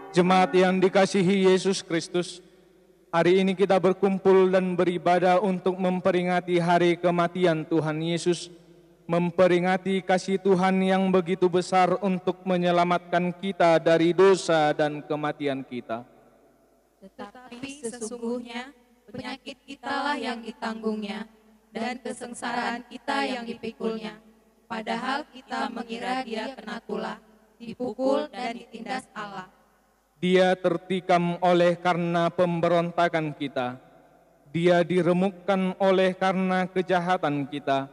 Jemaat yang dikasihi Yesus Kristus, hari ini kita berkumpul dan beribadah untuk memperingati hari kematian Tuhan Yesus, memperingati kasih Tuhan yang begitu besar untuk menyelamatkan kita dari dosa dan kematian kita. Tetapi sesungguhnya penyakit kitalah yang ditanggungnya, dan kesengsaraan kita yang dipikulnya. Padahal kita mengira dia kena tulah, dipukul dan ditindas Allah. Dia tertikam oleh karena pemberontakan kita. Dia diremukkan oleh karena kejahatan kita.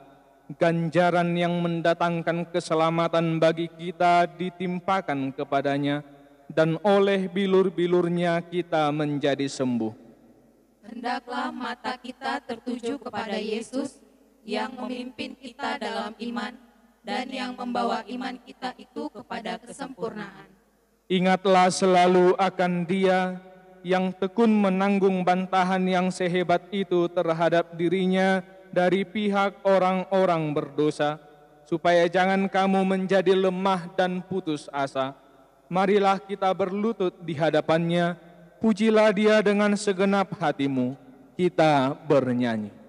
Ganjaran yang mendatangkan keselamatan bagi kita ditimpakan kepadanya, dan oleh bilur-bilurnya kita menjadi sembuh. Hendaklah mata kita tertuju kepada Yesus yang memimpin kita dalam iman dan yang membawa iman kita itu kepada kesempurnaan. Ingatlah selalu akan Dia yang tekun menanggung bantahan yang sehebat itu terhadap dirinya dari pihak orang-orang berdosa, supaya jangan kamu menjadi lemah dan putus asa. Marilah kita berlutut di hadapannya, pujilah Dia dengan segenap hatimu. Kita bernyanyi.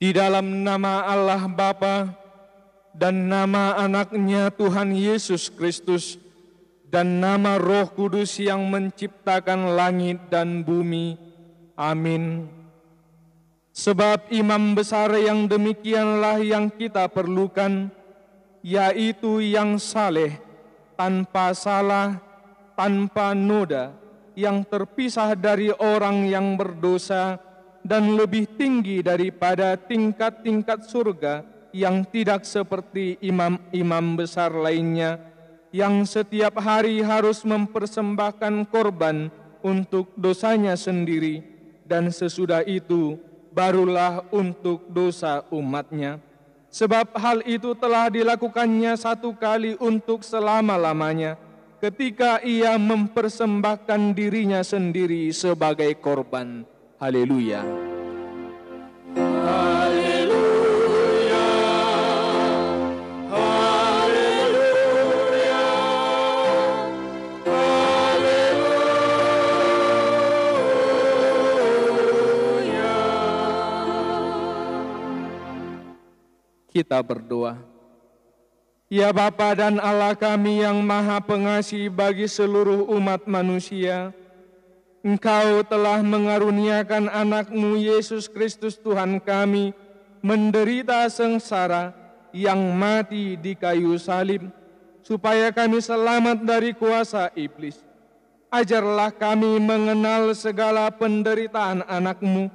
Di dalam nama Allah Bapa dan nama anaknya Tuhan Yesus Kristus dan nama Roh Kudus yang menciptakan langit dan bumi. Amin. Sebab imam besar yang demikianlah yang kita perlukan, yaitu yang saleh, tanpa salah, tanpa noda, yang terpisah dari orang yang berdosa, dan lebih tinggi daripada tingkat-tingkat surga yang tidak seperti imam-imam besar lainnya, yang setiap hari harus mempersembahkan korban untuk dosanya sendiri, dan sesudah itu barulah untuk dosa umatnya. Sebab hal itu telah dilakukannya satu kali untuk selama-lamanya, ketika ia mempersembahkan dirinya sendiri sebagai korban. Haleluya. Haleluya. Haleluya. Haleluya. Kita berdoa. Ya Bapa dan Allah kami yang Maha Pengasih bagi seluruh umat manusia, Engkau telah mengaruniakan anak-Mu Yesus Kristus Tuhan kami menderita sengsara yang mati di kayu salib, supaya kami selamat dari kuasa iblis. ajarlah kami mengenal segala penderitaan anak-Mu,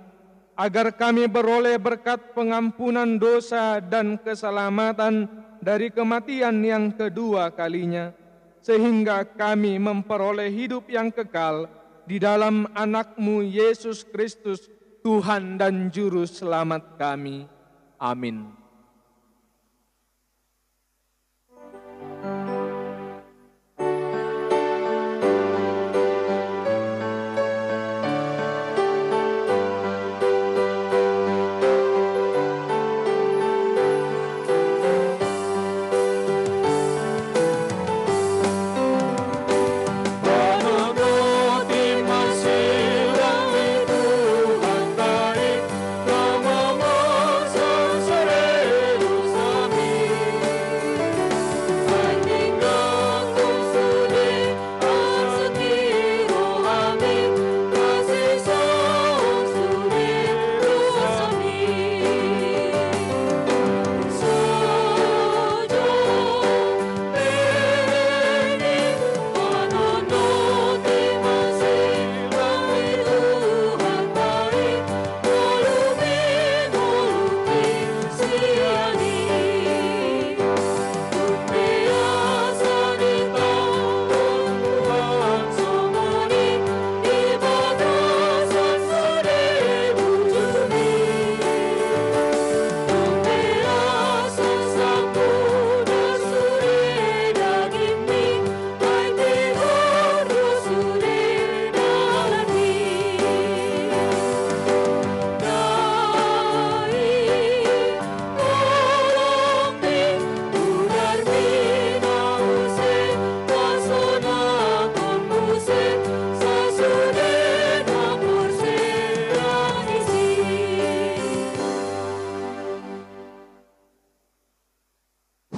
agar kami beroleh berkat pengampunan dosa dan keselamatan dari kematian yang kedua kalinya, sehingga kami memperoleh hidup yang kekal di dalam anak-Mu Yesus Kristus, Tuhan dan Juru Selamat kami. Amin.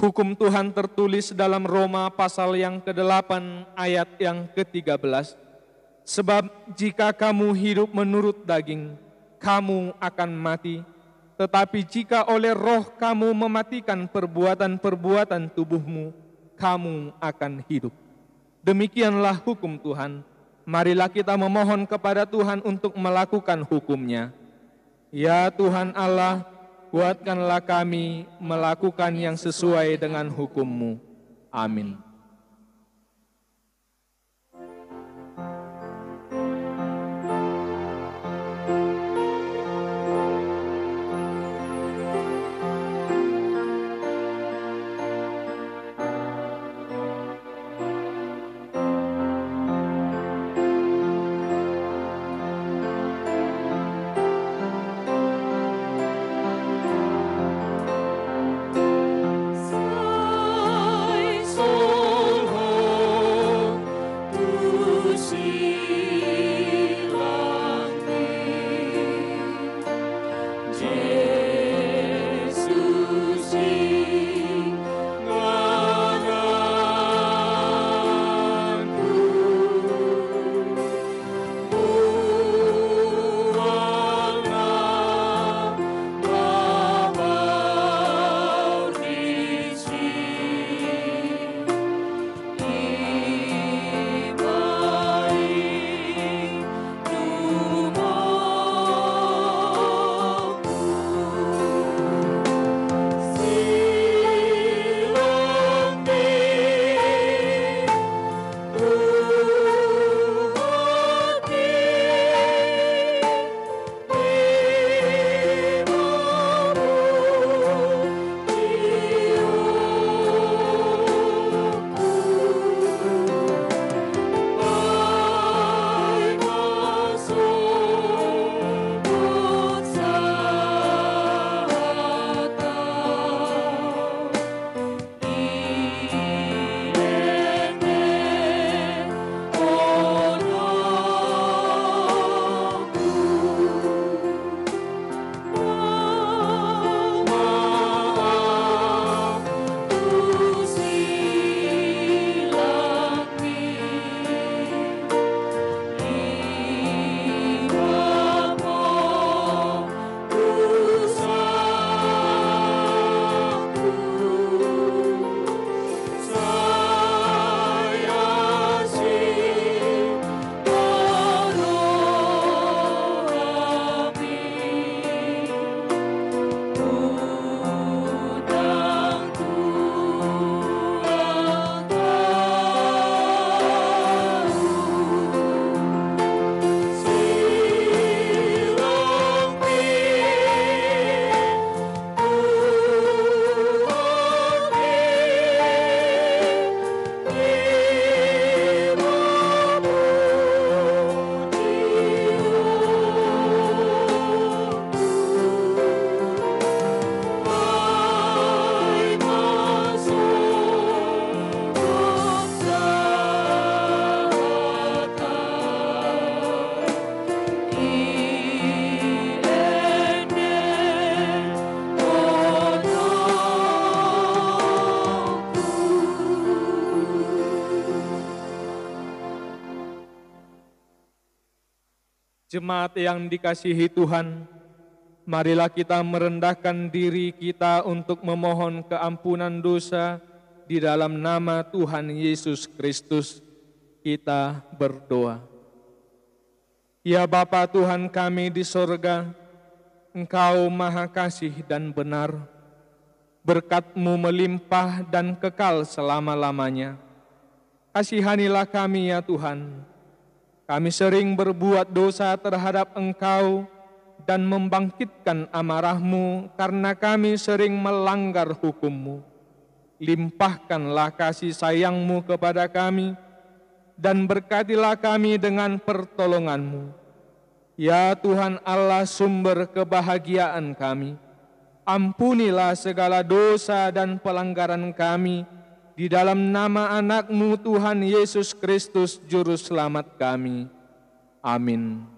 Hukum Tuhan tertulis dalam Roma pasal yang ke-8 ayat yang ke-13. Sebab jika kamu hidup menurut daging, kamu akan mati. Tetapi jika oleh roh kamu mematikan perbuatan-perbuatan tubuhmu, kamu akan hidup. Demikianlah hukum Tuhan. Marilah kita memohon kepada Tuhan untuk melakukan hukum-Nya. Ya Tuhan Allah, kuatkanlah kami melakukan yang sesuai dengan hukum-Mu. Amin. Soul Jemaat yang dikasihi Tuhan, marilah kita merendahkan diri kita untuk memohon keampunan dosa di dalam nama Tuhan Yesus Kristus. Kita berdoa. Ya Bapa Tuhan kami di sorga, Engkau Maha Kasih dan benar, berkat-Mu melimpah dan kekal selama-lamanya. Kasihanilah kami ya Tuhan. Kami sering berbuat dosa terhadap Engkau dan membangkitkan amarah-Mu karena kami sering melanggar hukum-Mu. Limpahkanlah kasih sayang-Mu kepada kami dan berkatilah kami dengan pertolongan-Mu. Ya Tuhan Allah sumber kebahagiaan kami, ampunilah segala dosa dan pelanggaran kami di dalam nama anak-Mu Tuhan Yesus Kristus Juru Selamat kami. Amin.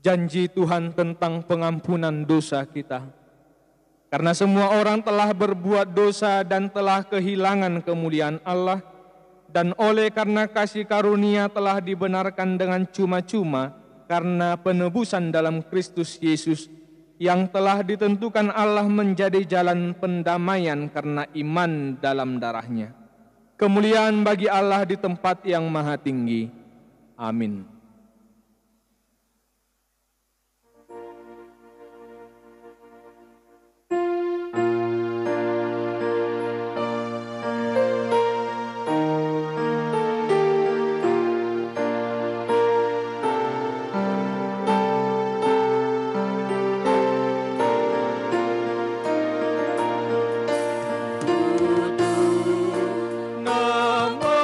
Janji Tuhan tentang pengampunan dosa kita. Karena semua orang telah berbuat dosa dan telah kehilangan kemuliaan Allah, dan oleh karena kasih karunia telah dibenarkan dengan cuma-cuma karena penebusan dalam Kristus Yesus, yang telah ditentukan Allah menjadi jalan pendamaian karena iman dalam darah-Nya. Kemuliaan bagi Allah di tempat yang maha tinggi. Amin. Nama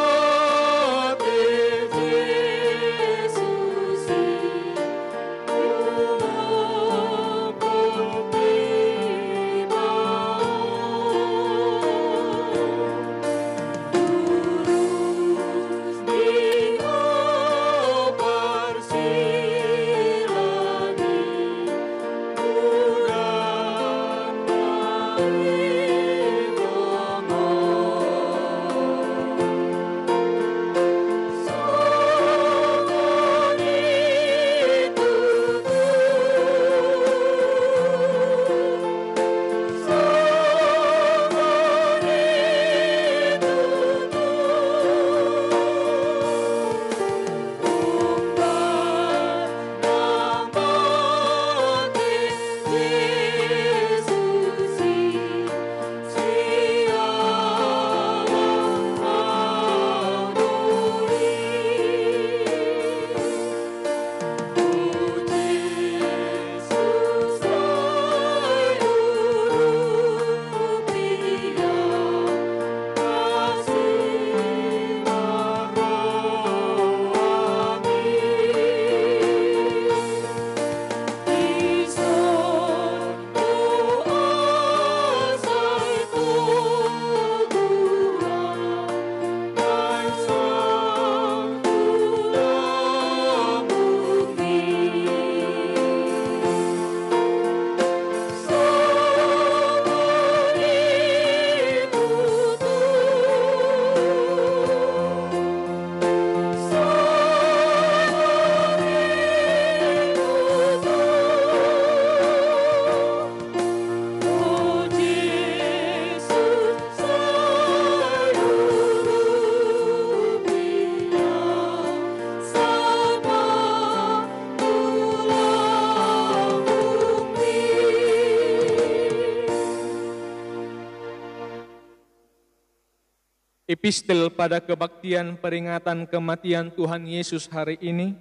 Epistel pada kebaktian peringatan kematian Tuhan Yesus hari ini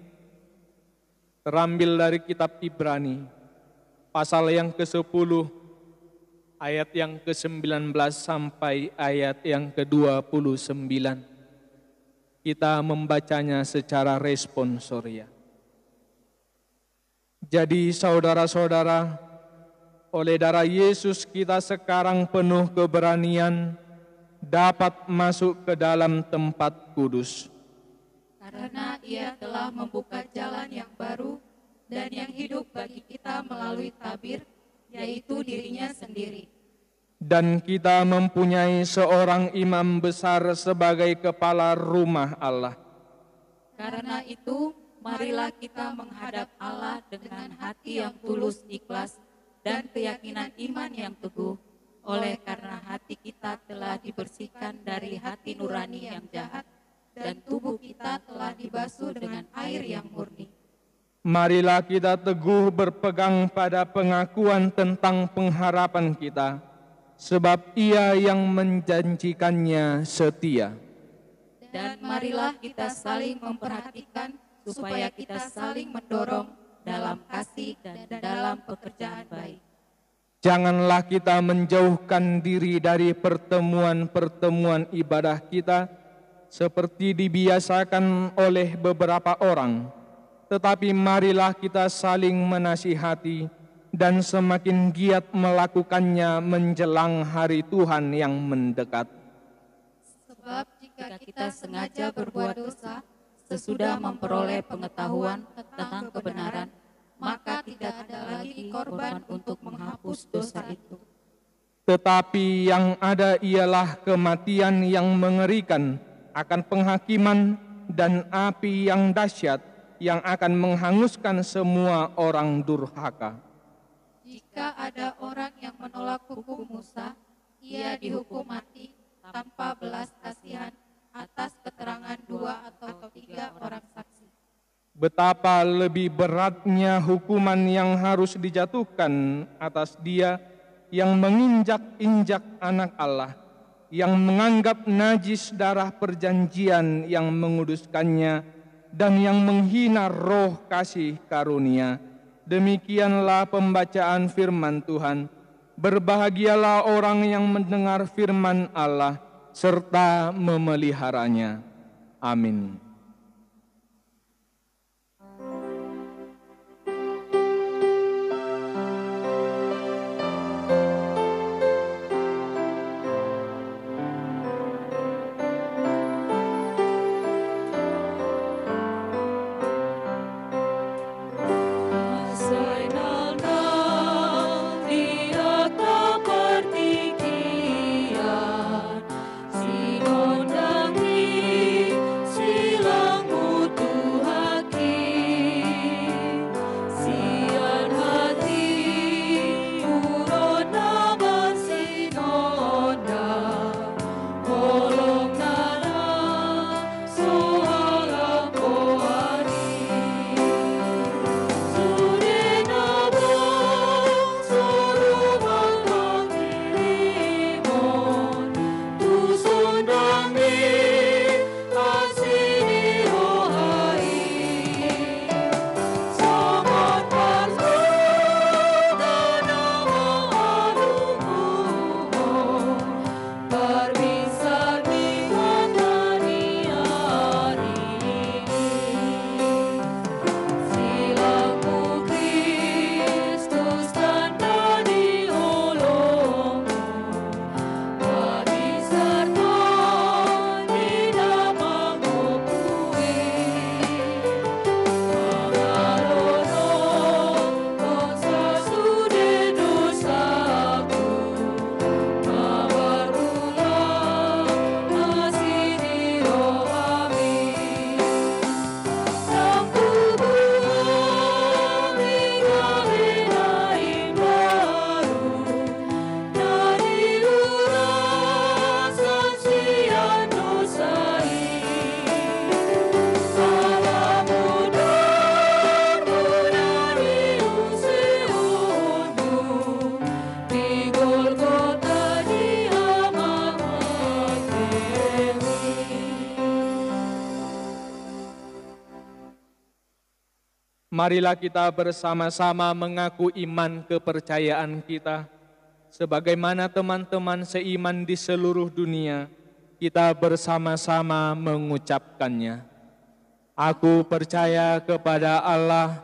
terambil dari kitab Ibrani, pasal yang ke-10, ayat yang ke-19 sampai ayat yang ke-29. Kita membacanya secara responsoria. Jadi saudara-saudara, oleh darah Yesus kita sekarang penuh keberanian dapat masuk ke dalam tempat kudus. Karena Ia telah membuka jalan yang baru dan yang hidup bagi kita melalui tabir, yaitu dirinya sendiri. Dan kita mempunyai seorang imam besar sebagai kepala rumah Allah. Karena itu, marilah kita menghadap Allah dengan hati yang tulus ikhlas dan keyakinan iman yang teguh, oleh karena hati kita telah dibersihkan dari hati nurani yang jahat, dan tubuh kita telah dibasuh dengan air yang murni. Marilah kita teguh berpegang pada pengakuan tentang pengharapan kita, sebab Ia yang menjanjikannya setia. Dan marilah kita saling memperhatikan supaya kita saling mendorong dalam kasih dan dalam pekerjaan baik. Janganlah kita menjauhkan diri dari pertemuan-pertemuan ibadah kita seperti dibiasakan oleh beberapa orang, tetapi marilah kita saling menasihati dan semakin giat melakukannya menjelang hari Tuhan yang mendekat. Sebab jika kita sengaja berbuat dosa, sesudah memperoleh pengetahuan tentang kebenaran, maka tidak ada lagi korban untuk menghapus dosa itu. Tetapi yang ada ialah kematian yang mengerikan akan penghakiman dan api yang dahsyat yang akan menghanguskan semua orang durhaka. Jika ada orang yang menolak hukum Musa, ia dihukum mati tanpa belas kasihan atas keterangan 2 atau 3 orang saksi. Betapa lebih beratnya hukuman yang harus dijatuhkan atas dia yang menginjak-injak anak Allah, yang menganggap najis darah perjanjian yang menguduskannya, dan yang menghina roh kasih karunia. Demikianlah pembacaan firman Tuhan. Berbahagialah orang yang mendengar firman Allah serta memeliharanya. Amin. Sinon dangi, Marilah kita bersama-sama mengaku iman kepercayaan kita. Sebagaimana teman-teman seiman di seluruh dunia, kita bersama-sama mengucapkannya. Aku percaya kepada Allah,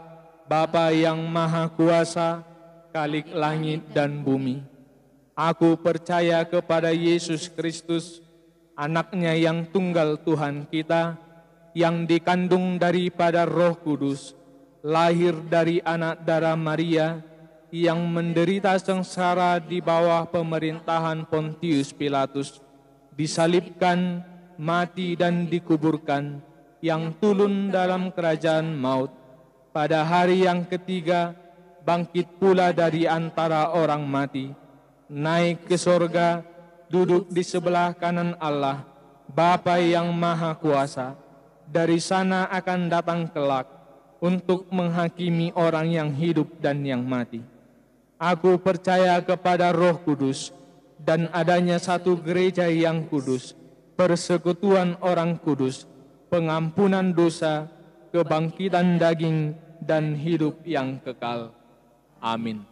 Bapa yang Maha Kuasa, Khalik langit dan bumi. Aku percaya kepada Yesus Kristus, Anaknya yang tunggal Tuhan kita, yang dikandung daripada Roh Kudus, lahir dari anak darah Maria, yang menderita sengsara di bawah pemerintahan Pontius Pilatus, disalibkan, mati dan dikuburkan, yang turun dalam kerajaan maut. Pada hari yang ketiga, bangkit pula dari antara orang mati, naik ke sorga, duduk di sebelah kanan Allah, Bapa yang Maha Kuasa. Dari sana akan datang kelak, untuk menghakimi orang yang hidup dan yang mati. Aku percaya kepada Roh Kudus dan adanya satu gereja yang kudus, persekutuan orang kudus, pengampunan dosa, kebangkitan daging, dan hidup yang kekal. Amin.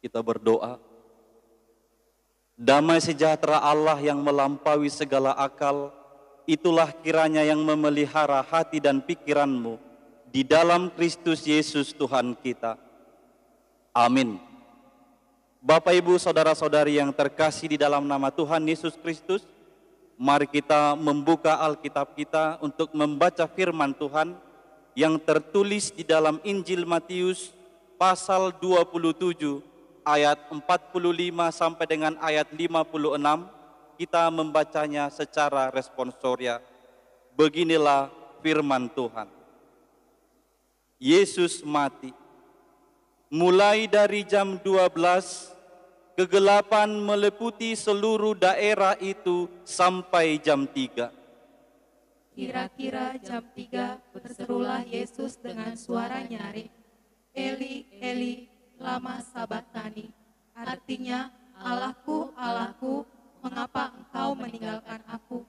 Kita berdoa. Damai sejahtera Allah yang melampaui segala akal, itulah kiranya yang memelihara hati dan pikiranmu di dalam Kristus Yesus Tuhan kita. Amin. Bapak, Ibu, saudara-saudari yang terkasih di dalam nama Tuhan Yesus Kristus, mari kita membuka Alkitab kita untuk membaca firman Tuhan yang tertulis di dalam Injil Matius pasal 27 ayat 45 sampai dengan ayat 56. Kita membacanya secara responsoria. Beginilah firman Tuhan. Yesus mati. Mulai dari jam 12, kegelapan meliputi seluruh daerah itu sampai jam 3. Kira-kira jam 3 berserulah Yesus dengan suara nyaring, Eli, Eli, lama sabachthani. Artinya, Allahku, Allahku, mengapa engkau meninggalkan aku?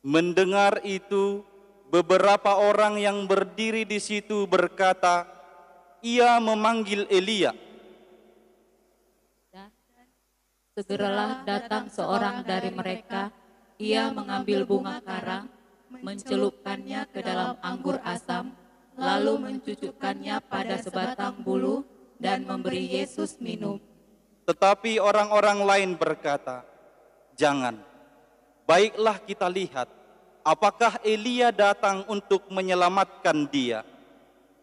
Mendengar itu, beberapa orang yang berdiri di situ berkata, ia memanggil Elia. Segeralah datang seorang dari mereka, ia mengambil bunga karang, mencelupkannya ke dalam anggur asam, lalu mencucukkannya pada sebatang bulu dan memberi Yesus minum. Tetapi orang-orang lain berkata, jangan, baiklah kita lihat, apakah Elia datang untuk menyelamatkan dia.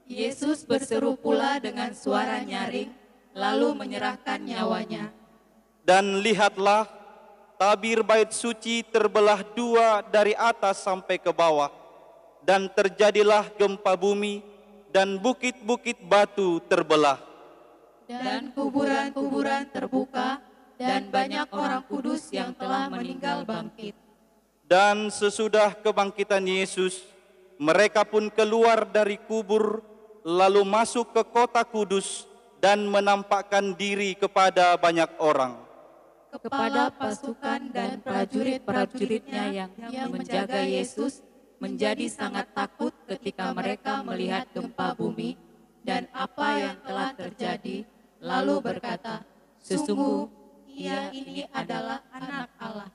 Yesus berseru pula dengan suara nyaring, lalu menyerahkan nyawanya. Dan lihatlah, tabir bait suci terbelah dua dari atas sampai ke bawah, dan terjadilah gempa bumi, dan bukit-bukit batu terbelah. Dan kuburan-kuburan terbuka, dan banyak orang kudus yang telah meninggal bangkit. Dan sesudah kebangkitan Yesus, mereka pun keluar dari kubur, lalu masuk ke kota kudus, dan menampakkan diri kepada banyak orang. Kepada pasukan dan prajurit-prajuritnya yang menjaga Yesus, menjadi sangat takut ketika mereka melihat gempa bumi dan apa yang telah terjadi, lalu berkata, "Sesungguh ia ini adalah Anak Allah."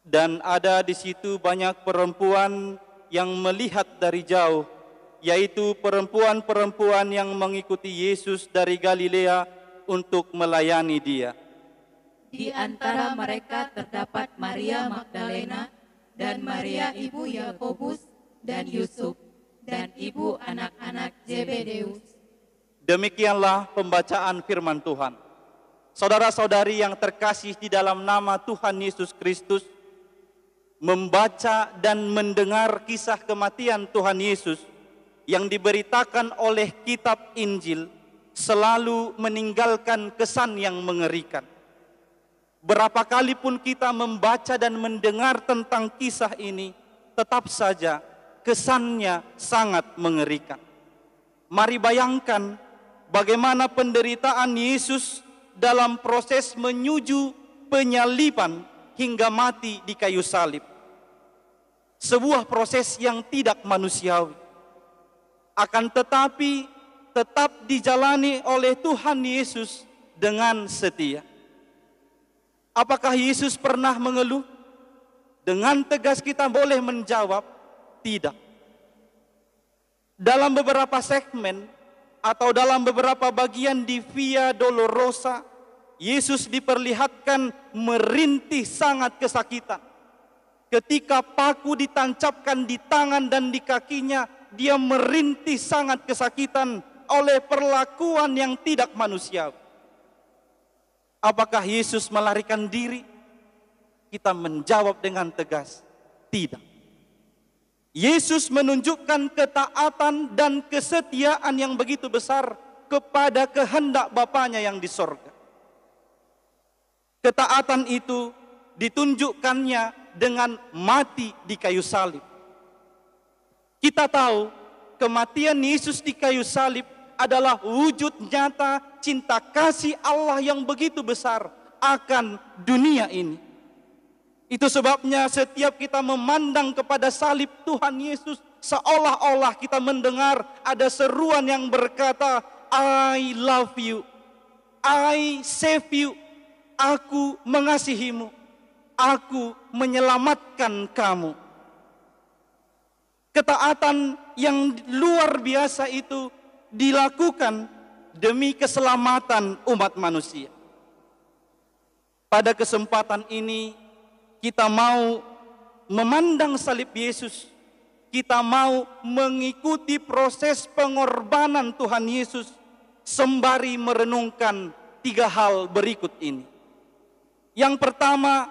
Dan ada di situ banyak perempuan yang melihat dari jauh, yaitu perempuan-perempuan yang mengikuti Yesus dari Galilea untuk melayani Dia. Di antara mereka terdapat Maria Magdalena dan Maria ibu Yakobus dan Yusuf dan ibu anak-anak Zebedeus. Demikianlah pembacaan firman Tuhan. Saudara-saudari yang terkasih di dalam nama Tuhan Yesus Kristus, membaca dan mendengar kisah kematian Tuhan Yesus yang diberitakan oleh kitab Injil selalu meninggalkan kesan yang mengerikan. Berapa kali pun kita membaca dan mendengar tentang kisah ini, tetap saja kesannya sangat mengerikan. Mari bayangkan bagaimana penderitaan Yesus dalam proses menuju penyaliban hingga mati di kayu salib. Sebuah proses yang tidak manusiawi. Akan tetapi tetap dijalani oleh Tuhan Yesus dengan setia. Apakah Yesus pernah mengeluh? Dengan tegas kita boleh menjawab, tidak. Dalam beberapa segmen atau dalam beberapa bagian di Via Dolorosa, Yesus diperlihatkan merintih sangat kesakitan. Ketika paku ditancapkan di tangan dan di kakinya, dia merintih sangat kesakitan oleh perlakuan yang tidak manusiawi. Apakah Yesus melarikan diri? Kita menjawab dengan tegas, tidak. Yesus menunjukkan ketaatan dan kesetiaan yang begitu besar kepada kehendak Bapanya yang di sorga. Ketaatan itu ditunjukkannya dengan mati di kayu salib. Kita tahu kematian Yesus di kayu salib adalah wujud nyata cinta kasih Allah yang begitu besar akan dunia ini. Itu sebabnya setiap kita memandang kepada salib Tuhan Yesus, seolah-olah kita mendengar ada seruan yang berkata, I love you, I save you, aku mengasihimu, aku menyelamatkan kamu. Ketaatan yang luar biasa itu dilakukan demi keselamatan umat manusia. Pada kesempatan ini kita mau memandang salib Yesus. Kita mau mengikuti proses pengorbanan Tuhan Yesus sembari merenungkan 3 hal berikut ini. Yang pertama,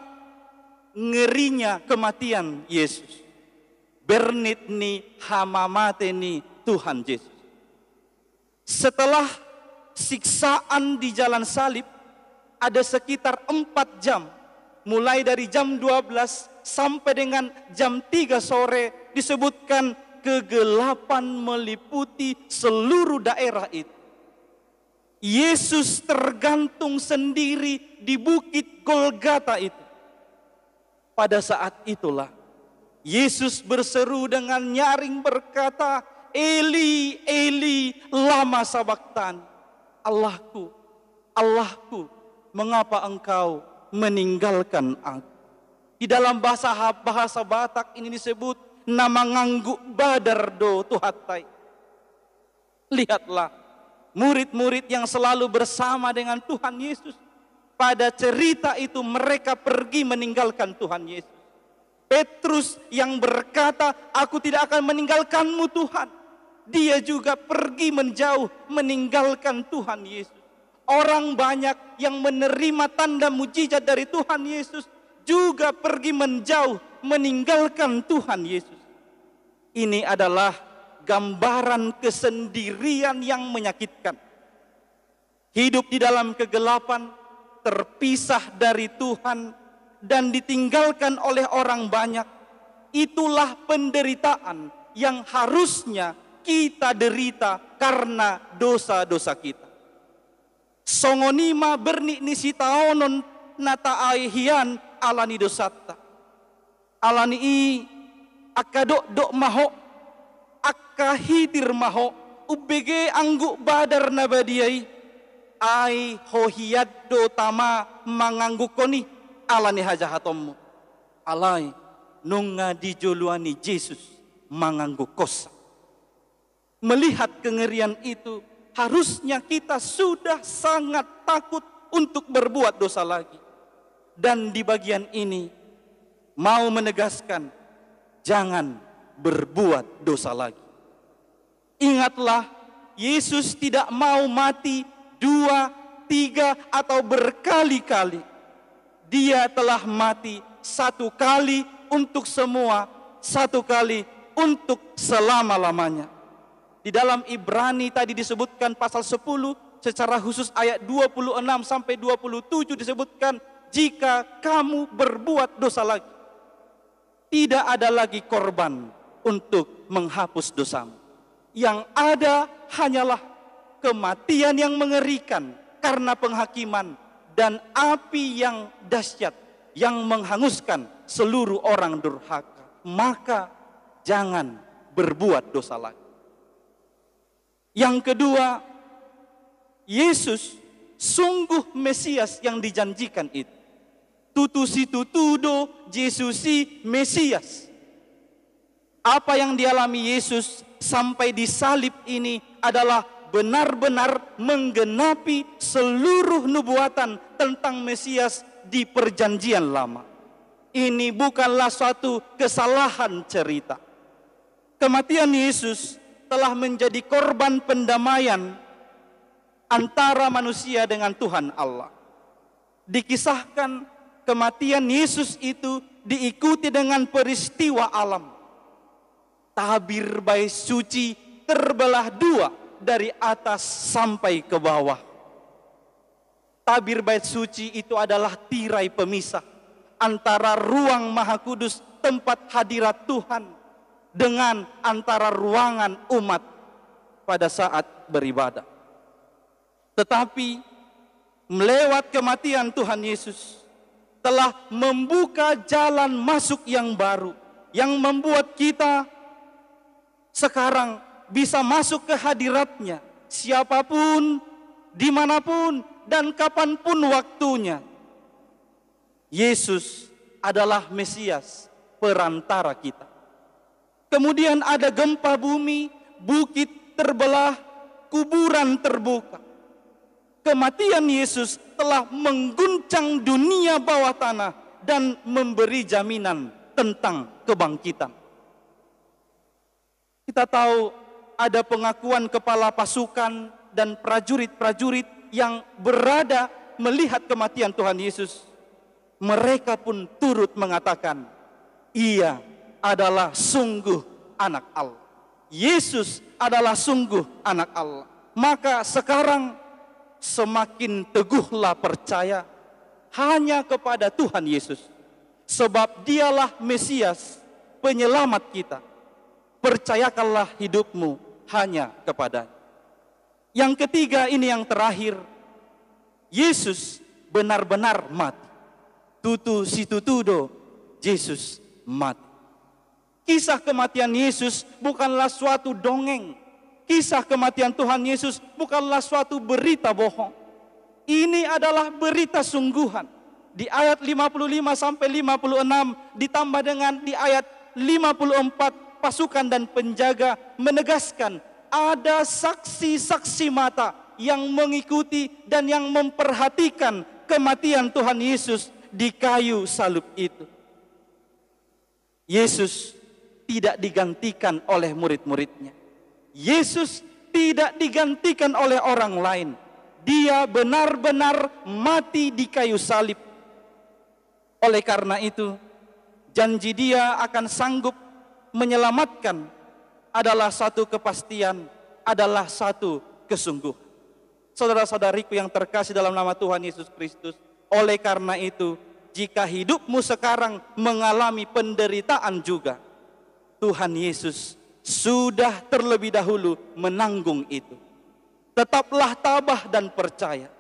ngerinya kematian Yesus. Bernitni hamamateni Tuhan Yesus. Setelah siksaan di jalan salib, ada sekitar 4 jam, mulai dari jam 12 sampai dengan jam 3 sore, disebutkan kegelapan meliputi seluruh daerah itu. Yesus tergantung sendiri di bukit Golgata itu. Pada saat itulah Yesus berseru dengan nyaring berkata, Eli, Eli, lama sabachthani. Allahku, Allahku, mengapa engkau meninggalkan aku? Di dalam bahasa Batak ini disebut nama ngangguk badardo tuhatai. Lihatlah, murid-murid yang selalu bersama dengan Tuhan Yesus. Pada cerita itu mereka pergi meninggalkan Tuhan Yesus. Petrus yang berkata, aku tidak akan meninggalkanmu Tuhan. Dia juga pergi menjauh meninggalkan Tuhan Yesus. Orang banyak yang menerima tanda mujizat dari Tuhan Yesus juga pergi menjauh meninggalkan Tuhan Yesus. Ini adalah gambaran kesendirian yang menyakitkan. Hidup di dalam kegelapan, terpisah dari Tuhan, dan ditinggalkan oleh orang banyak. Itulah penderitaan yang harusnya kita derita karena dosa-dosa kita. Songonima bernikni sitaonon nata aihian alani dosatta. Alani dok maho, akka hidir maho, ubege anggu badar nabadiai, ai hohiyad do tama manganggu koni alani hajahatommu. Alai nunga dijoluani Yesus manganggu kosa. Melihat kengerian itu, harusnya kita sudah sangat takut untuk berbuat dosa lagi. Dan di bagian ini mau menegaskan, jangan berbuat dosa lagi. Ingatlah, Yesus tidak mau mati 2, 3 atau berkali-kali. Dia telah mati 1 kali untuk semua, 1 kali untuk selama-lamanya. Di dalam Ibrani tadi disebutkan pasal 10, secara khusus ayat 26 sampai 27 disebutkan, jika kamu berbuat dosa lagi, tidak ada lagi korban untuk menghapus dosamu. Yang ada hanyalah kematian yang mengerikan karena penghakiman dan api yang dahsyat yang menghanguskan seluruh orang durhaka. Maka jangan berbuat dosa lagi. Yang kedua, Yesus sungguh Mesias yang dijanjikan itu. Tutusi tutudo, Yesusi Mesias. Apa yang dialami Yesus sampai disalib ini adalah benar-benar menggenapi seluruh nubuatan tentang Mesias di perjanjian lama. Ini bukanlah suatu kesalahan cerita. Kematian Yesus telah menjadi korban pendamaian antara manusia dengan Tuhan Allah. Dikisahkan kematian Yesus itu diikuti dengan peristiwa alam. Tabir bait suci terbelah 2 dari atas sampai ke bawah. Tabir bait suci itu adalah tirai pemisah antara ruang Maha Kudus, tempat hadirat Tuhan, dengan antara ruangan umat pada saat beribadah. Tetapi melewat kematian Tuhan Yesus telah membuka jalan masuk yang baru, yang membuat kita sekarang bisa masuk ke hadiratnya, siapapun, dimanapun, dan kapanpun waktunya. Yesus adalah Mesias, perantara kita. Kemudian ada gempa bumi, bukit terbelah, kuburan terbuka. Kematian Yesus telah mengguncang dunia bawah tanah dan memberi jaminan tentang kebangkitan. Kita tahu ada pengakuan kepala pasukan dan prajurit-prajurit yang berada melihat kematian Tuhan Yesus. Mereka pun turut mengatakan, ia adalah sungguh anak Allah. Yesus adalah sungguh anak Allah. Maka sekarang semakin teguhlah percaya hanya kepada Tuhan Yesus. Sebab dialah Mesias, penyelamat kita. Percayakanlah hidupmu hanya kepadanya. Yang ketiga, ini yang terakhir. Yesus benar-benar mati. Tutu si tutudo, Yesus mati. Kisah kematian Yesus bukanlah suatu dongeng. Kisah kematian Tuhan Yesus bukanlah suatu berita bohong. Ini adalah berita sungguhan. Di ayat 55 sampai 56 ditambah dengan di ayat 54, pasukan dan penjaga menegaskan ada saksi-saksi mata yang mengikuti dan yang memperhatikan kematian Tuhan Yesus di kayu salib itu. Yesus tidak digantikan oleh murid-muridnya. Yesus tidak digantikan oleh orang lain. Dia benar-benar mati di kayu salib. Oleh karena itu, janji dia akan sanggup menyelamatkan adalah satu kepastian, adalah satu kesungguhan. Saudara-saudariku yang terkasih dalam nama Tuhan Yesus Kristus, oleh karena itu, jika hidupmu sekarang mengalami penderitaan juga, Tuhan Yesus sudah terlebih dahulu menanggung itu. Tetaplah tabah dan percaya.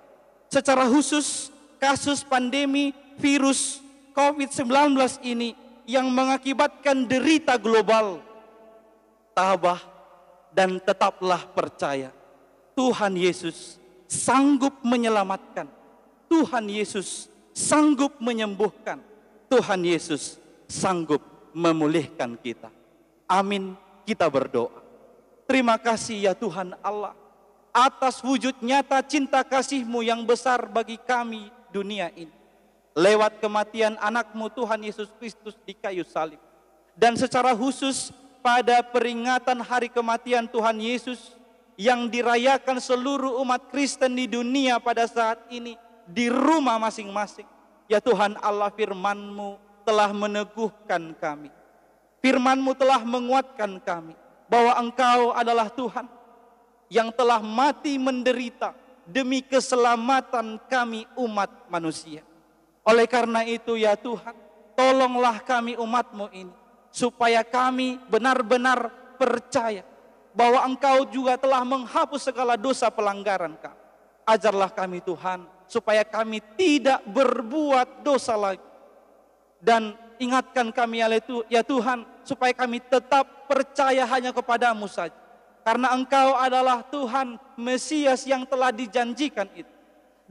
Secara khusus, kasus pandemi virus COVID-19 ini yang mengakibatkan derita global. Tabah dan tetaplah percaya. Tuhan Yesus sanggup menyelamatkan. Tuhan Yesus sanggup menyembuhkan. Tuhan Yesus sanggup memulihkan kita. Amin, kita berdoa. Terima kasih ya Tuhan Allah, atas wujud nyata cinta kasih-Mu yang besar bagi kami dunia ini. Lewat kematian anak-Mu Tuhan Yesus Kristus di kayu salib. Dan secara khusus pada peringatan hari kematian Tuhan Yesus yang dirayakan seluruh umat Kristen di dunia pada saat ini di rumah masing-masing. Ya Tuhan Allah, firman-Mu telah meneguhkan kami. Firman-Mu telah menguatkan kami bahwa Engkau adalah Tuhan yang telah mati menderita demi keselamatan kami umat manusia. Oleh karena itu ya Tuhan, tolonglah kami umat-Mu ini supaya kami benar-benar percaya bahwa Engkau juga telah menghapus segala dosa pelanggaran kami. Ajarlah kami Tuhan supaya kami tidak berbuat dosa lagi. Dan ingatkan kami ya Tuhan supaya kami tetap percaya hanya kepadamu saja. Karena Engkau adalah Tuhan Mesias yang telah dijanjikan itu.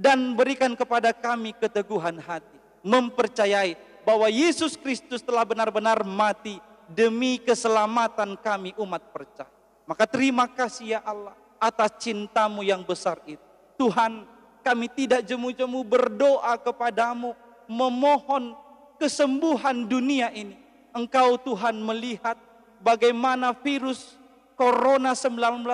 Dan berikan kepada kami keteguhan hati. Mempercayai bahwa Yesus Kristus telah benar-benar mati demi keselamatan kami umat percaya. Maka terima kasih ya Allah atas cinta-Mu yang besar itu. Tuhan, kami tidak jemu-jemu berdoa kepadamu, memohon kesembuhan dunia ini. Engkau Tuhan melihat bagaimana virus Corona 19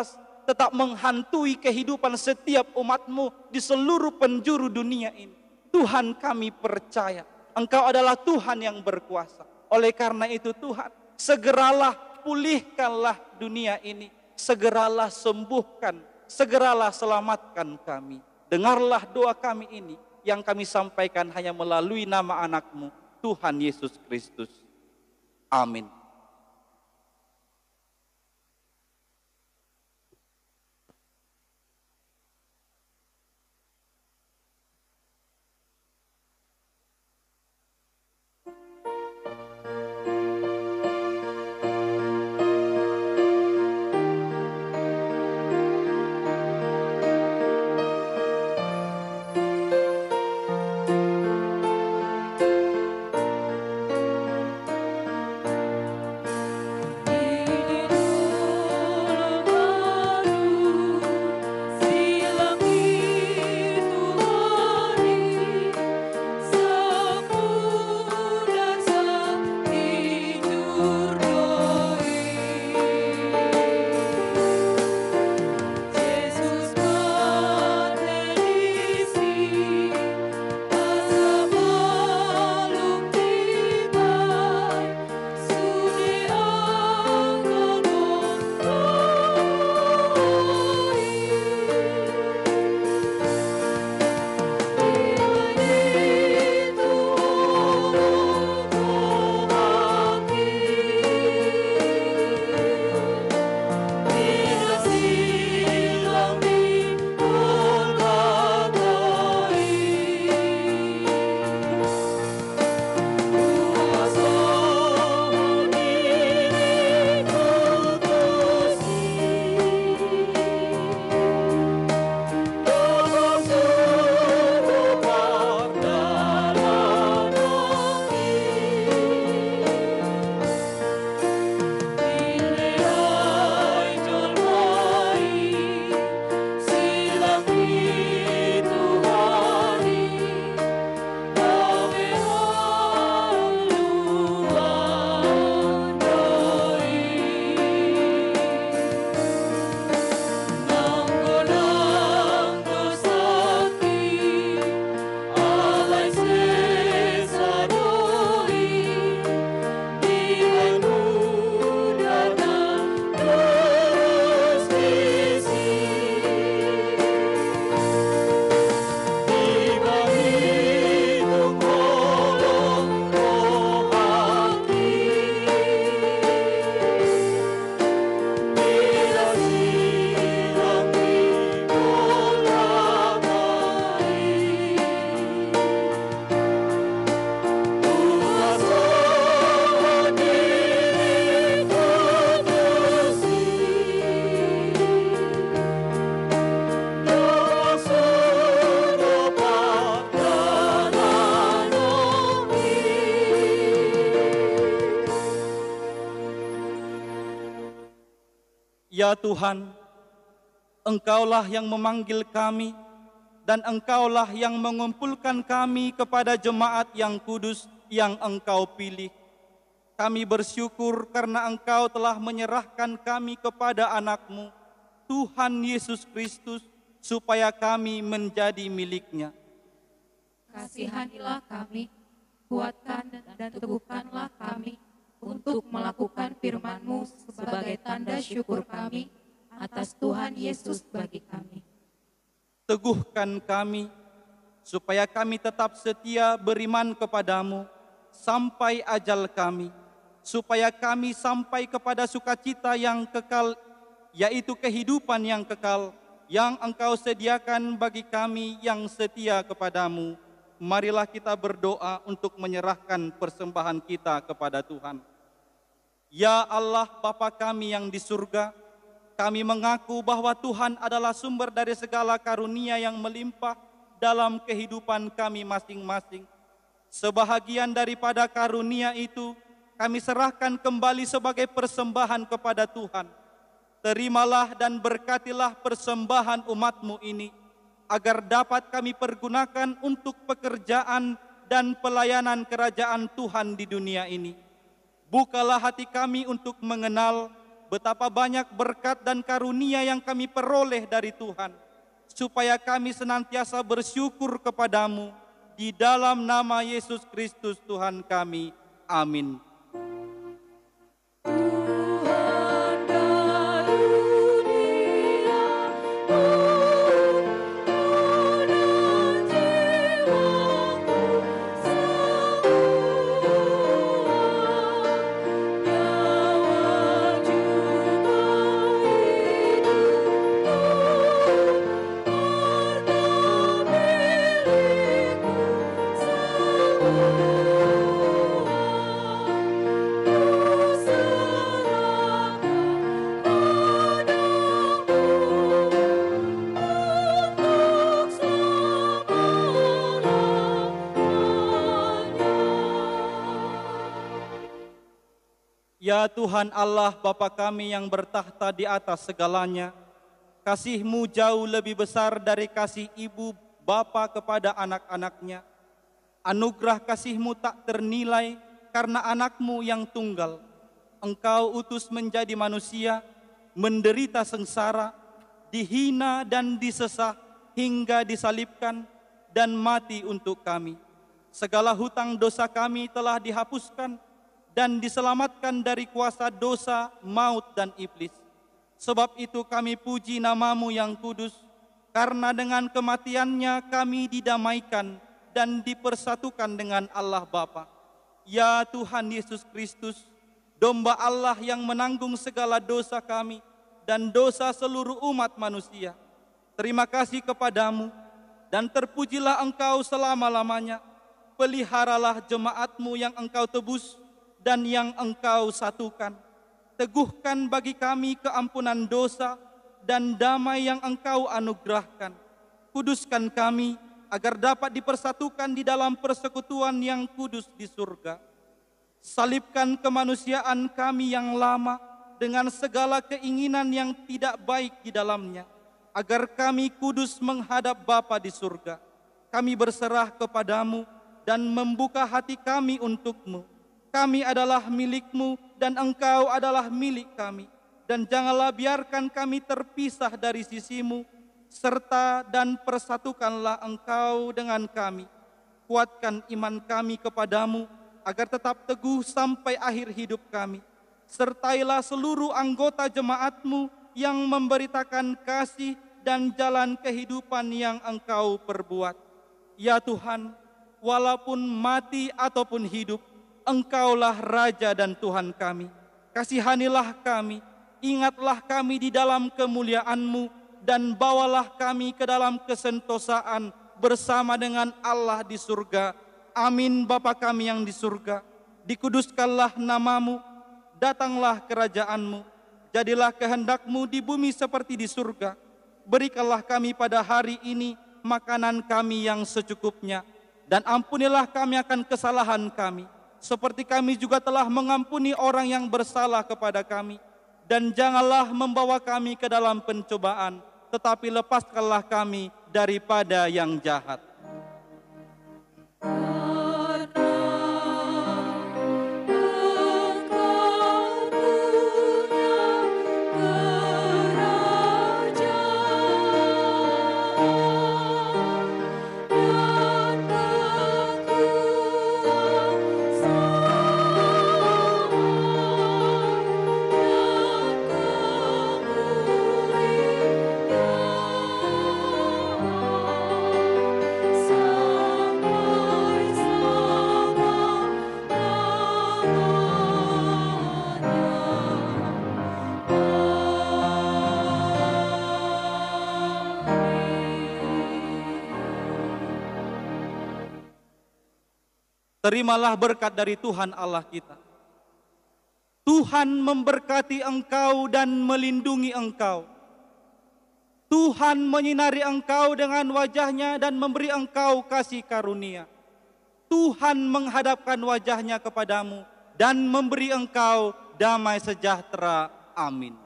tetap menghantui kehidupan setiap umat-Mu di seluruh penjuru dunia ini. Tuhan, kami percaya Engkau adalah Tuhan yang berkuasa. Oleh karena itu Tuhan, segeralah pulihkanlah dunia ini. Segeralah sembuhkan, segeralah selamatkan kami. Dengarlah doa kami ini yang kami sampaikan hanya melalui nama anak-Mu, Tuhan Yesus Kristus. Amin. Ya Tuhan, Engkaulah yang memanggil kami, dan Engkaulah yang mengumpulkan kami kepada jemaat yang kudus yang Engkau pilih. Kami bersyukur karena Engkau telah menyerahkan kami kepada anak-Mu, Tuhan Yesus Kristus, supaya kami menjadi milik-Nya. Kasihanilah kami, kuatkan dan teguhkanlah kami untuk melakukan firman-Mu sebagai tanda syukur kami atas Tuhan Yesus bagi kami. Teguhkan kami, supaya kami tetap setia beriman kepadamu sampai ajal kami, supaya kami sampai kepada sukacita yang kekal, yaitu kehidupan yang kekal, yang Engkau sediakan bagi kami yang setia kepadamu. Marilah kita berdoa untuk menyerahkan persembahan kita kepada Tuhan. Ya Allah Bapa kami yang di surga, kami mengaku bahwa Tuhan adalah sumber dari segala karunia yang melimpah dalam kehidupan kami masing-masing. Sebahagian daripada karunia itu kami serahkan kembali sebagai persembahan kepada Tuhan. Terimalah dan berkatilah persembahan umat-Mu ini, agar dapat kami pergunakan untuk pekerjaan dan pelayanan kerajaan Tuhan di dunia ini. Bukalah hati kami untuk mengenal betapa banyak berkat dan karunia yang kami peroleh dari Tuhan, supaya kami senantiasa bersyukur kepadamu di dalam nama Yesus Kristus Tuhan kami. Amin. Ya Tuhan Allah Bapa kami yang bertahta di atas segalanya, kasih-Mu jauh lebih besar dari kasih ibu bapa kepada anak-anaknya. Anugerah kasih-Mu tak ternilai karena anak-Mu yang tunggal. Engkau utus menjadi manusia, menderita sengsara, dihina dan disesah hingga disalibkan dan mati untuk kami. Segala hutang dosa kami telah dihapuskan dan diselamatkan dari kuasa dosa, maut, dan iblis. Sebab itu kami puji nama-Mu yang kudus, karena dengan kematian-Nya kami didamaikan dan dipersatukan dengan Allah Bapa. Ya Tuhan Yesus Kristus, domba Allah yang menanggung segala dosa kami dan dosa seluruh umat manusia. Terima kasih kepadamu, dan terpujilah Engkau selama-lamanya. Peliharalah jemaat-Mu yang Engkau tebus dan yang Engkau satukan. Teguhkan bagi kami keampunan dosa dan damai yang Engkau anugerahkan. Kuduskan kami agar dapat dipersatukan di dalam persekutuan yang kudus di surga. Salibkan kemanusiaan kami yang lama dengan segala keinginan yang tidak baik di dalamnya, agar kami kudus menghadap Bapa di surga. Kami berserah kepadamu dan membuka hati kami untuk-Mu. Kami adalah milik-Mu dan Engkau adalah milik kami. Dan janganlah biarkan kami terpisah dari sisi-Mu, serta dan persatukanlah Engkau dengan kami. Kuatkan iman kami kepadamu, agar tetap teguh sampai akhir hidup kami. Sertailah seluruh anggota jemaat-Mu yang memberitakan kasih dan jalan kehidupan yang Engkau perbuat. Ya Tuhan, walaupun mati ataupun hidup, Engkaulah Raja dan Tuhan kami. Kasihanilah kami, ingatlah kami di dalam kemuliaan-Mu, dan bawalah kami ke dalam kesentosaan bersama dengan Allah di surga. Amin. Bapa kami yang di surga, dikuduskanlah nama-Mu, datanglah kerajaan-Mu, jadilah kehendak-Mu di bumi seperti di surga. Berikanlah kami pada hari ini makanan kami yang secukupnya, dan ampunilah kami akan kesalahan kami, seperti kami juga telah mengampuni orang yang bersalah kepada kami. dan janganlah membawa kami ke dalam pencobaan, tetapi lepaskanlah kami daripada yang jahat. Terimalah berkat dari Tuhan Allah kita. Tuhan memberkati engkau dan melindungi engkau. Tuhan menyinari engkau dengan wajah-Nya dan memberi engkau kasih karunia. Tuhan menghadapkan wajah-Nya kepadamu dan memberi engkau damai sejahtera. Amin.